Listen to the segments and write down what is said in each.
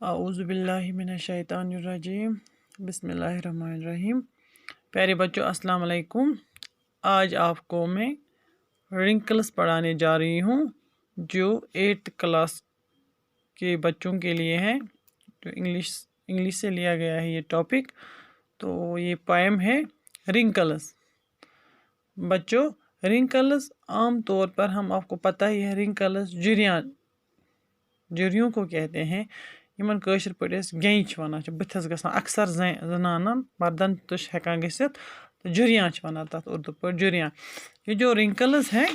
اعوذ باللہ من الشیطان الرجیم بسم اللہ الرحمن الرحیم۔ پیارے بچوں السلام علیکم۔ آج آپ کو میں رنکلس پڑھانے جا رہی ہوں جو 8th کلاس کے بچوں کے لیے ہیں، جو انگلش سے لیا گیا ہے یہ ٹاپک۔ تو یہ پوئم ہے رنکلس۔ بچوں رنکلس عام طور پر آپ کو پتہ ہی ہے، رنکلس جریوں کو کہتے ہیں، یمن کٲشِر پٲٹھۍ أسۍ گینٛج وَنان چھِ، بٕتھِس گژھان اکثر زنانن مردن تہِ چھِ ہٮ۪کان گٔژھِتھ، تہٕ جریاں چھِ وَنان تَتھ اردو پٲٹھۍ جریاں۔ یہ جو رنکلز ہے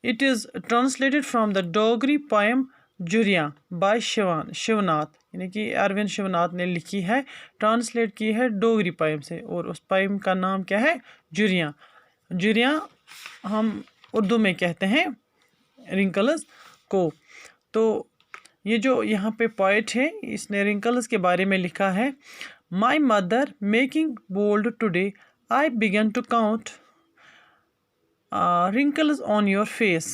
it is translated from the Dogri poem Jhuriyan by Shivnath, یعنی کہ اروند شیوناتھ نے لکھی ہے، ٹرانسلیٹ کی ہے ڈوگری پوئم سے، اور اس پوئم کا نام کیا ہے؟ جریاں۔ جریاں ہم اردو میں کہتے ہیں رنکلز کو۔ تو یہ جو یہاں پہ پوئٹ ہے، اس نے رنکلز کے بارے میں لکھا ہے: my mother making bold today I begin to count wrinkles on your face,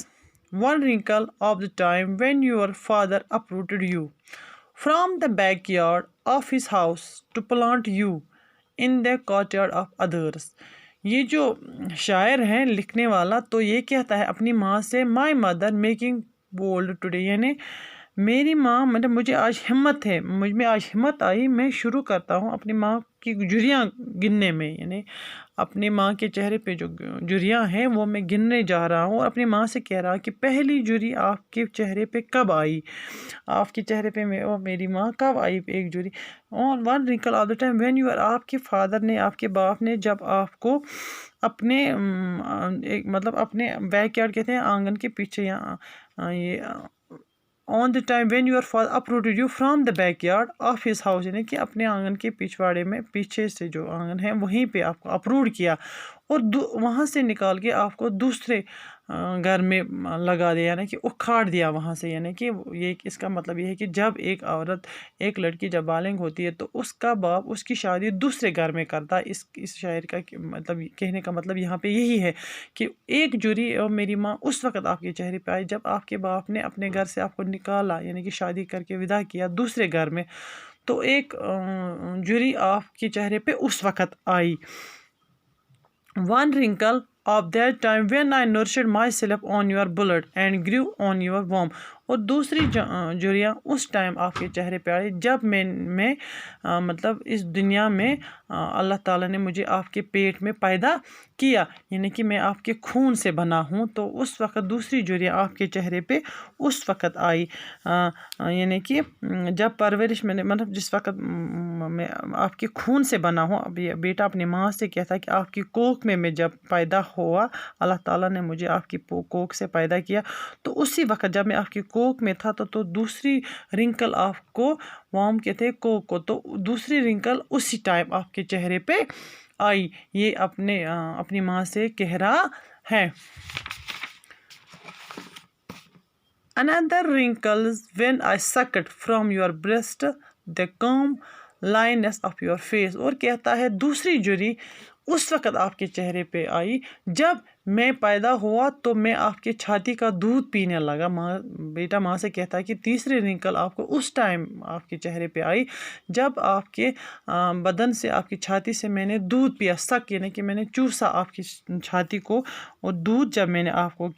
one wrinkle of the time when your father uprooted you from the backyard of his house to plant you in the courtyard of others۔ یہ جو شاعر ہے لکھنے والا، تو یہ کہتا ہے اپنی ماں سے، مائی مدر میکنگ بولڈ ٹوڈے، یعنی میری ماں، مطلب مجھے آج ہمت ہے، مجھ میں آج ہمت آئی، میں شروع کرتا ہوں اپنی ماں کی جریاں گننے میں، یعنی اپنی ماں کے چہرے پہ جو جریاں ہیں وہ میں گننے جا رہا ہوں، اور اپنی ماں سے کہہ رہا کہ پہلی جری آپ کے چہرے پہ کب آئی، آپ کے چہرے پہ میری ماں کب آئی ایک جری۔ On one rincle of the time when you are, آپ کے فادر نے، آپ کے باپ نے جب آپ کو اپنے مطلب اپنے بیک یارڈ کہتے ہیں آنگن کے پیچھے، یہ on the time when your father uprooted you from the backyard of his house, یعنی کہ اپنے آنگن کے پچھواڑے میں، پیچھے سے جو آنگن ہے وہیں پہ آپ کو اپروڈ کیا، اور وہاں سے نکال کے آپ کو دوسرے گھر میں لگا دیا، یعنی کہ اکھاڑ دیا وہاں سے۔ یعنی کہ یہ اس کا مطلب یہ ہے کہ جب ایک عورت، ایک لڑکی جب بالغ ہوتی ہے تو اس کا باپ اس کی شادی دوسرے گھر میں کرتا ہے۔ اس شاعر کا مطلب، کہنے کا مطلب یہاں پہ یہی ہے کہ ایک جری اور میری ماں اس وقت آپ کے چہرے پہ آئی جب آپ کے باپ نے اپنے گھر سے آپ کو نکالا، یعنی کہ شادی کر کے ودا کیا دوسرے گھر میں، تو ایک جری آپ کے چہرے پہ اس وقت آئی۔ One wrinkle of that time when I nourished myself on your blood and grew on your womb، اور دوسری جریاں اس ٹائم آپ کے چہرے پہ آئی جب میں مطلب اس دنیا میں اللہ تعالیٰ نے مجھے آپ کے پیٹ میں پیدا کیا، یعنی کہ میں آپ کے خون سے بنا ہوں، تو اس وقت دوسری جریاں آپ کے چہرے پہ اس وقت آئی، یعنی کہ جب پرورش میں نے، مطلب جس وقت میں آپ کے خون سے بنا ہوں۔ اب یہ بیٹا اپنی ماں سے کہتا ہے کہ آپ کی کوکھ میں جب پیدا ہوا، اللہ تعالیٰ نے مجھے آپ کی کوکھ سے پیدا کیا، تو اسی وقت جب میں آپ کی کوکھ میں تھا تو دوسری رنکل آپ کو وام کہتے ہیں کوکھ کو، تو دوسری رنکل اسی ٹائم آپ کے چہرے پہ آئی۔ یہ اپنی ماں سے کہہ رہا ہے۔ Another wrinkles when I sucked from your breast the calm lioness of your face، اور کہتا ہے دوسری جری اس وقت آپ کے چہرے پہ آئی جب میں پیدا ہوا تو میں آپ کے چھاتی کا دودھ پینے لگا۔ بیٹا ماں سے کہتا ہے کہ تیسری رنکل آپ کو اس ٹائم آپ کے چہرے پہ آئی جب آپ کے بدن سے، آپ کی چھاتی سے میں نے دودھ پیا، سک یعنی کہ میں نے چوسا آپ کی چھاتی کو، اور دودھ جب میں نے آپ کو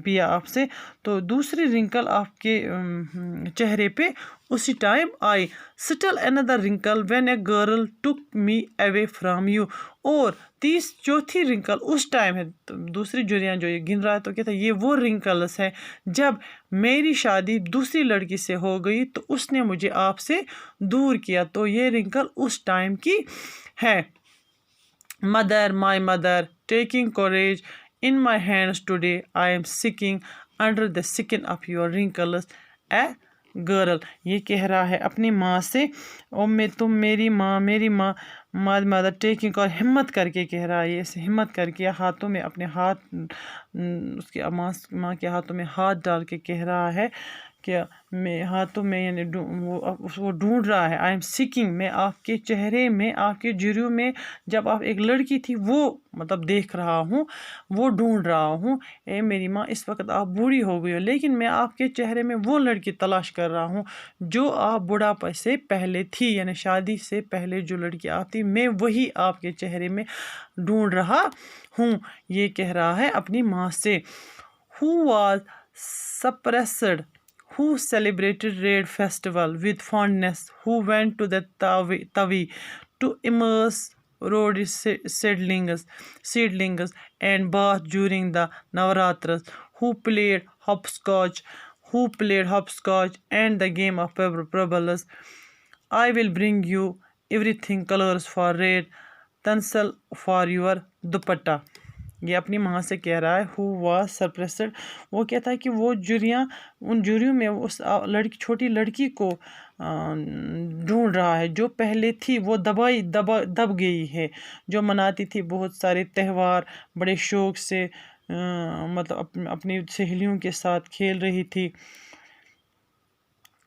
پیا آپ سے، تو دوسری رنکل آپ کے چہرے پہ اسی time I. Still another wrinkle when a girl took me away from you، اور چوتھی رنکل اس ٹائم ہے، دوسری جریاں جو یہ گن رہا ہے تو کہتا ہے یہ وہ رنکلس ہے جب میری شادی دوسری لڑکی سے ہو گئی تو اس نے مجھے آپ سے دور کیا، تو یہ رنکل اس ٹائم کی ہے۔ Mother my mother taking coverage in my hands today I am sinking under the skin of your wrinkles a girl، یہ کہہ رہا ہے اپنی ماں سے، تم میری ماں مدر ٹیکنگ، اور ہمت کر کے کہہ رہا ہے، یہ ہمت کر کے ہاتھوں میں اپنے ہاتھ، اس کی ماں کے ہاتھوں میں ہاتھ ڈال کے کہہ رہا ہے کہ میں ہاتھوں میں یعنی وہ ڈھونڈ رہا ہے. آئی ایم سیکنگ، میں آپ کے چہرے میں، آپ کے جریوں میں جب آپ ایک لڑکی تھی وہ مطلب دیکھ رہا ہوں، وہ ڈھونڈ رہا ہوں. اے میری ماں اس وقت آپ بوڑھی ہو گئی ہو، لیکن میں آپ کے چہرے میں وہ لڑکی تلاش کر رہا ہوں جو آپ بڑھاپے سے پہلے تھی، یعنی شادی سے پہلے جو لڑکی آپ تھی میں وہی آپ کے چہرے میں ڈھونڈ رہا ہوں. یہ کہہ رہا ہے اپنی ماں سے. Who was suppressed, who celebrated Red Festival with fondness, who went to the Tavi to immerse road seedlings and bath during the Navaratras, who played hopscotch and the game of pebbles. I will bring you everything colors for red, tinsel for your dupatta. یہ اپنی ماں سے کہہ رہا ہے. who was suppressed، وہ کہتا ہے کہ وہ جریاں، ان جریوں میں اس چھوٹی لڑکی کو ڈھونڈ رہا ہے جو پہلے تھی، وہ دب گئی ہے، جو مناتی تھی بہت سارے تہوار بڑے شوق سے، مطلب اپنی سہیلیوں کے ساتھ کھیل رہی تھی.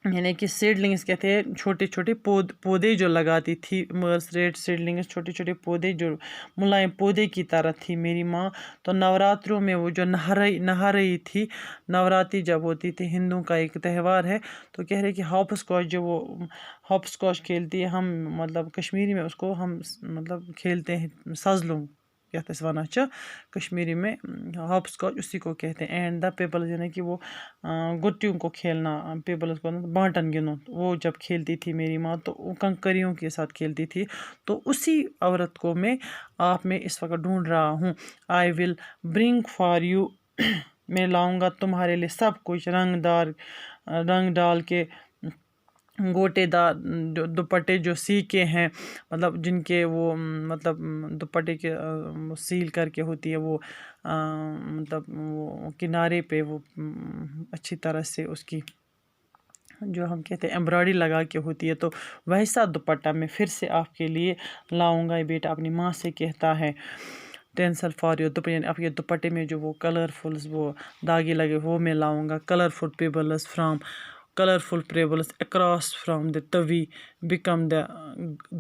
یعنی کہ سیڈلنگس کہتے ہیں چھوٹے چھوٹے پودے جو لگاتی تھی. مرس ریڈ سیڈلنگس چھوٹے چھوٹے پودے جو ملائم پودے کی طرح تھی میری ماں. تو نوراتروں میں وہ جو نہا رہی تھی، نوراتری جب ہوتی تھی، ہندوؤں کا ایک تہوار ہے، تو کہہ رہے کہ ہاپسکاچ جو وہ ہاپسکاچ کھیلتی ہے، ہم مطلب کشمیری میں اس کو ہم مطلب کھیلتے ہیں سزلوں یتھ أسۍ وَنان چھِ کشمیری میں ہاپسکاچ، اسی کو کہتے ہیں. اینڈ دا پیپلز یعنی کہ وہ گٹیوں کو کھیلنا، پیپلز کو بانٹن گنو، وہ جب کھیلتی تھی میری ماں تو وہ کنکریوں کے ساتھ کھیلتی تھی. تو اسی عورت کو میں اس وقت ڈھونڈ رہا ہوں. آئی ول برنگ فار یو، میں لاؤں گا تمہارے لیے سب کچھ، رنگ ڈال کے گوٹے دار دوپٹے جو سیکے ہیں، مطلب جن کے وہ مطلب دوپٹے کے سیل کر کے ہوتی ہے وہ مطلب وہ کنارے پہ وہ اچھی طرح سے اس کی جو ہم کہتے ہیں ایمبرائڈری لگا کے ہوتی ہے، تو ویسا دوپٹہ میں پھر سے آپ کے لیے لاؤں گا. یہ بیٹا اپنی ماں سے کہتا ہے. ٹینسل فار یور دوپٹے، یعنی آپ کے دوپٹے میں جو وہ کلرفلز وہ داغے لگے وہ میں لاؤں گا. Colourful pebbles across from the Tawi became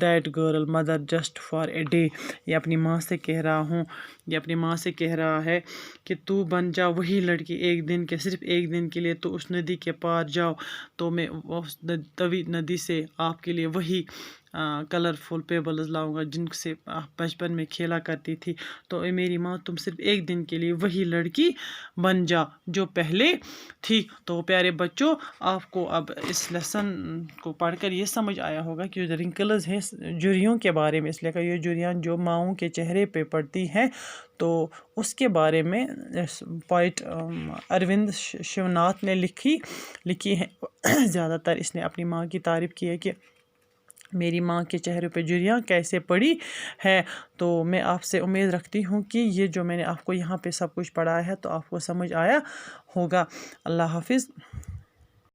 that girl mother just for a day. یہ اپنی ماں سے کہہ رہا ہوں. یہ اپنی ماں سے کہہ رہا ہے کہ تو بن جا وہی لڑکی ایک دن کے، صرف ایک دن کے لیے تو اس ندی کے پار جاؤ، تو میں اس توی ندی سے آپ کے لیے وہی کلرفل پیبلز لاؤں گا جن سے آپ بچپن میں کھیلا کرتی تھی. تو اے میری ماں تم صرف ایک دن کے لیے وہی لڑکی بن جا جو پہلے تھی. تو پیارے بچوں، آپ کو اب اس لیسن کو پڑھ کر یہ سمجھ آیا ہوگا کہ جو رنکلز ہیں جریوں کے بارے میں، اس لیے کہ یہ جریاں جو ماؤں کے چہرے پہ پڑتی ہیں، تو اس کے بارے میں پوائٹ اروند شیوناتھ نے لکھی ہے. زیادہ تر اس نے اپنی ماں کی تعریف کی ہے کہ میری ماں کے چہرے پہ جریاں کیسے پڑی ہے. تو میں آپ سے امید رکھتی ہوں کہ یہ جو میں نے آپ کو یہاں پہ سب کچھ پڑھایا ہے تو آپ کو سمجھ آیا ہوگا. اللہ حافظ.